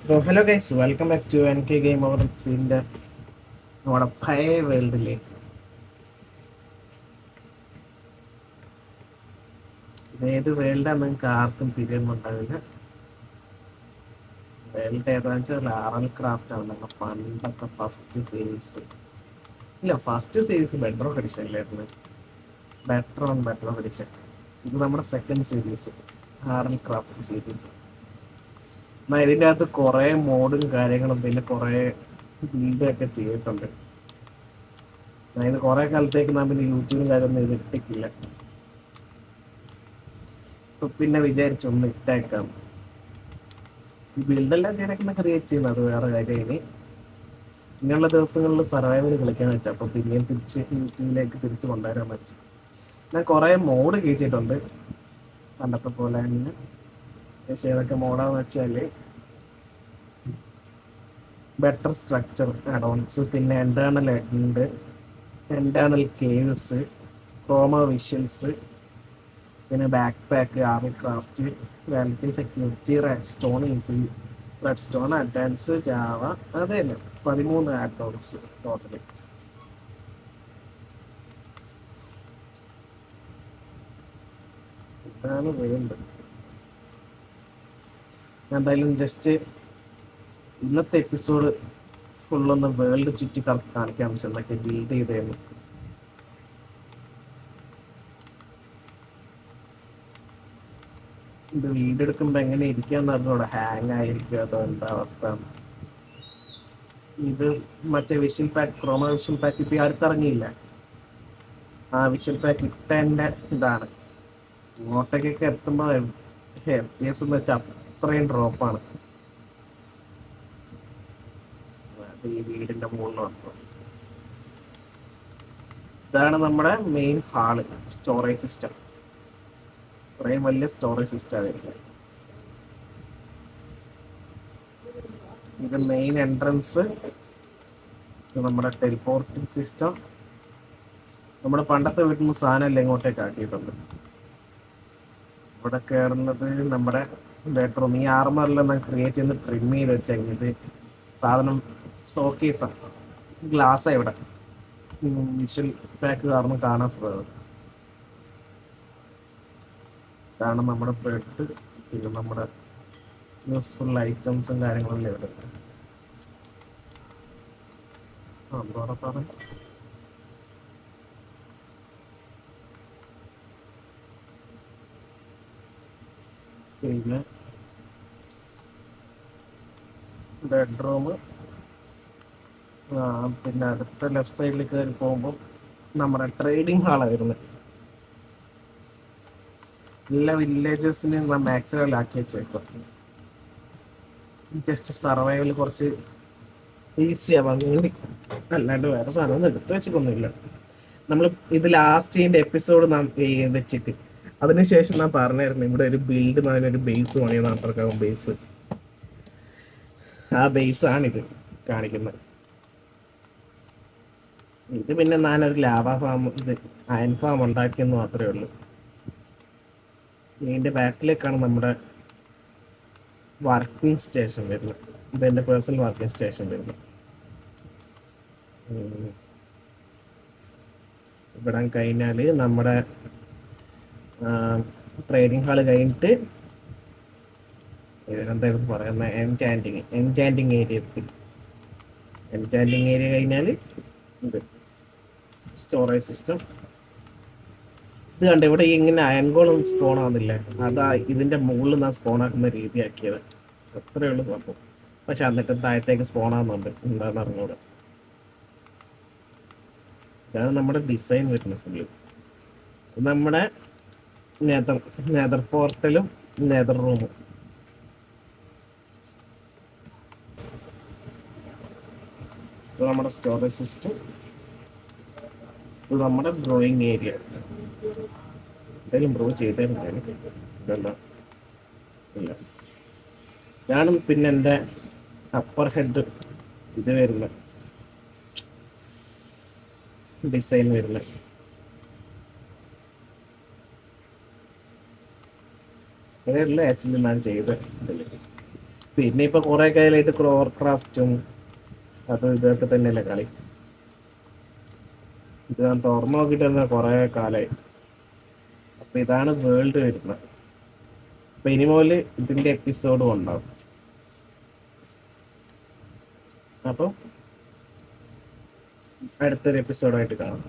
Hello guys, welcome back to N K game ഓവർസിന്റെ നമ്മുടെ പഴയ വേൾഡിലേക്ക്. ഇത് ഏത് വേൾഡാന്ന് നിങ്ങൾക്ക് ആർക്കും തിരിയുന്നുണ്ടാവില്ല. വേൾഡ് ഏതാണെന്ന് വെച്ചാൽ ആറൽ ക്രാഫ്റ്റ് ആണ്. നമ്മുടെ പണ്ടത്തെ ഫസ്റ്റ് സീരീസ്. ഇല്ല, first series better of edition അല്ലായിരുന്നു. Better of edition. ഇത് നമ്മുടെ സെക്കൻഡ് സീരീസ്, ആറൽ ക്രാഫ്റ്റ് സീരീസ്. എന്നാൽ ഇതിൻ്റെ അകത്ത് കുറേ മോഡും കാര്യങ്ങളും പിന്നെ കുറേ ബിൽഡും ഒക്കെ ചെയ്തിട്ടുണ്ട്. അതായത് കുറെ കാലത്തേക്ക് നാം പിന്നെ യൂട്യൂബും കാര്യമൊന്നും ഇത് ഇട്ടിട്ടില്ല. ഇപ്പൊ പിന്നെ വിചാരിച്ചൊന്ന് ഇട്ടേക്കാം. ഈ ബിൽഡെല്ലാം ചെയ്തേക്കുന്ന ക്രിയേറ്റ് ചെയ്യുന്നത് അത് വേറെ കാര്യം. ഇനിയുള്ള ദിവസങ്ങളിൽ സർവൈവൽ കളിക്കാന്ന് വെച്ചാൽ അപ്പൊ പിന്നെയും തിരിച്ച് യൂട്യൂബിലേക്ക് തിരിച്ചു കൊണ്ടുവരാൻ പറ്റും. ഞാൻ കുറെ മോഡ് കയറ്റിയിട്ടുണ്ട് പണ്ടത്തെ പോലെ തന്നെ. പക്ഷെ ഏതൊക്കെ മോഡാന്ന് വെച്ചാല് ബെറ്റർ സ്ട്രക്ചർ അഡോൺസ്, പിന്നെ എന്റേണൽ ഉണ്ട്, എന്റേണൽ കേവ്സ്, ക്രോമ വിഷ്വൽസ്, പിന്നെ ബാക്ക് പാക്ക്, ആർമി ക്രാഫ്റ്റ്, വാലിറ്റി security, redstone easy, redstone advance, Java, അത് തന്നെ 13 ആഡോൺസ് ടോട്ടല്. ഇതാണ് വേണ്ടത്. ഞാൻ എന്തായാലും ജസ്റ്റ് ഇന്നത്തെ എപ്പിസോഡ് ഫുള്ളൊന്ന് വേൾഡ് ചുറ്റി കാണിക്കാൻ വെച്ചാൽ എന്തൊക്കെ ബിൽഡ് ചെയ്തേന്ന്. ഇത് വീഡിയോ എടുക്കുമ്പോൾ എങ്ങനെ ഇരിക്കാന്ന് പറഞ്ഞൂടെ, ഹാങ് ആയിരിക്കും അതോ എന്താ അവസ്ഥ. ഇത് മറ്റേ visual pack, Chroma visual pack ഇപ്പൊ അടുത്തിറങ്ങിയില്ല. ആ വിഷ്വൽ പാക്ക് ഇട്ടതിന്റെ ഇതാണ്. ഇങ്ങോട്ടേക്കൊക്കെ എത്തുമ്പോൾ FPS എന്ന് വെച്ചാൽ അത്രയും ഡ്രോപ്പാണ്. അത് ഈ വീടിന്റെ മുകളിൽ വന്നു. ഇതാണ് നമ്മുടെ മെയിൻ ഹാള്, സ്റ്റോറേജ് സിസ്റ്റം. ഇത്രയും വലിയ സ്റ്റോറേജ് സിസ്റ്റം ആയിരിക്കും. ഇത് മെയിൻ എൻട്രൻസ്. ഇത് നമ്മുടെ ടെലിപ്പോർട്ടിംഗ് സിസ്റ്റം. നമ്മുടെ പണ്ടത്തെ വീട്ടിൽ നിന്ന് സാധനം ഇങ്ങോട്ടേക്ക് ആക്കിയിട്ടുണ്ട്. ഇവിടെ കയറുന്നത് നമ്മുടെ ബെഡ്റൂം. ഈ ആർമറെല്ലാം ഞാൻ ക്രിയേറ്റ് ചെയ്ത് ട്രിം ചെയ്ത് വെച്ചേക്കുന്നത്. ഇത് സാധനം ഷോക്കേസാണ്, ഗ്ലാസ്സാണ്. ഇവിടെ വിഷ്വൽ പാക്ക് കാരണം കാണാത്തത്. ഇതാണ് നമ്മുടെ ബെഡ്. പിന്നെ നമ്മുടെ യൂസ്ഫുൾ ഐറ്റംസും കാര്യങ്ങളെല്ലാം ഇവിടെ. എന്താ സാധനം, പിന്നെ ബെഡ്റൂം. പിന്നെ അടുത്ത ലെഫ്റ്റ് സൈഡിൽ കയറി പോകുമ്പോൾ നമ്മുടെ ട്രേഡിങ് ഹാളാണ് വരുന്നത്. എല്ലാ വില്ലേജസിനും മാക്സ് ലെവലാക്കി വെച്ചേക്കുക. ജസ്റ്റ് സർവൈവൽ കുറച്ച് ഈസി ആവാൻ വേണ്ടി, അല്ലാണ്ട് വേറെ സാധനം എടുത്തു വെച്ചിട്ടൊന്നുമില്ല. നമ്മൾ ഇത് ലാസ്റ്റ് എപ്പിസോഡ് നാം വെച്ചിട്ട് അതിനുശേഷം ഞാൻ പറഞ്ഞായിരുന്നു ഇവിടെ ഒരു ബിൽഡ് ഒരു ബേസ് പണിയെന്ന്. അത്രക്കാവും ബേസ്. ആ ബേസ് ആണിത് കാണിക്കുന്നത്. ഇത് പിന്നെ ഞാനൊരു ലാവ ഫാം, ഇത് അയൺ ഫാം ഉണ്ടാക്കിയെന്ന് മാത്രമേ ഉള്ളൂ. ഇതിന്റെ ബാക്കിലേക്കാണ് നമ്മുടെ വർക്കിംഗ് സ്റ്റേഷൻ വരുന്നത്. ഇത് എൻ്റെ പേഴ്സണൽ വർക്കിംഗ് സ്റ്റേഷൻ വരുന്നത്. ഇവിടെ കഴിഞ്ഞാല് നമ്മുടെ ട്രേഡിംഗ് ഹാള് കഴിഞ്ഞിട്ട് ഇതിനെന്തായിരുന്നു പറയുന്നത്, എൻചാൻറ്റിങ് ഏരിയ എത്തി. എൻചാൻറ്റിങ് ഏരിയ കഴിഞ്ഞാൽ ഇത് സ്റ്റോറേജ് സിസ്റ്റം. ഇത് കണ്ട ഇവിടെ ഇങ്ങനെ അയൺഗോളൊന്നും സ്പോൺ ആവുന്നില്ല. അതാ ഇതിന്റെ മുകളിൽ ഞാൻ സ്പോൺ ആക്കുന്ന രീതിയാക്കിയത്. അത്രയേ ഉള്ളൂ സംഭവം. പക്ഷെ എന്നിട്ട് താഴത്തേക്ക് സ്പോൺ ആവുന്നുണ്ട്, എന്താന്ന് അറിഞ്ഞൂടെ. ഇതാണ് നമ്മുടെ ഡിസൈൻ വരുന്നത് ഫുള്ള്. നമ്മുടെ നെതർ പോർട്ടലും നെതർ റൂമും. ഇത് നമ്മുടെ സ്റ്റോറേജ് സിസ്റ്റം. ഇത് നമ്മുടെ ബ്രോയിങ് ഏരിയ. എന്തായാലും ബ്രോ ചെയ്തായിരുന്നു എനിക്ക് ഇതല്ല ഇല്ല. ഇതാണ് പിന്നെ എൻ്റെ അപ്പർ ഹെഡ് ഇത് വരുന്ന ഡിസൈൻ വരുന്നത്. ഇങ്ങനെയുള്ള ആക്ച്വലി ഞാൻ ചെയ്ത ഇതിൽ പിന്നെ ഇപ്പൊ കുറെ കാലമായിട്ട് ക്ലോർ ക്രാഫ്റ്റും അതും ഇതൊക്കെ തന്നെയല്ലേ കളി. ഇത് ഞാൻ തുറന്നു നോക്കിയിട്ട് തന്നെ കുറെ കാലമായി. അപ്പൊ ഇതാണ് വേൾഡ് വരുന്നത്. അപ്പൊ ഇനി മുതൽ ഇതിന്റെ എപ്പിസോഡും ഉണ്ടാവും. അപ്പൊ അടുത്തൊരു എപ്പിസോഡായിട്ട് കാണാം.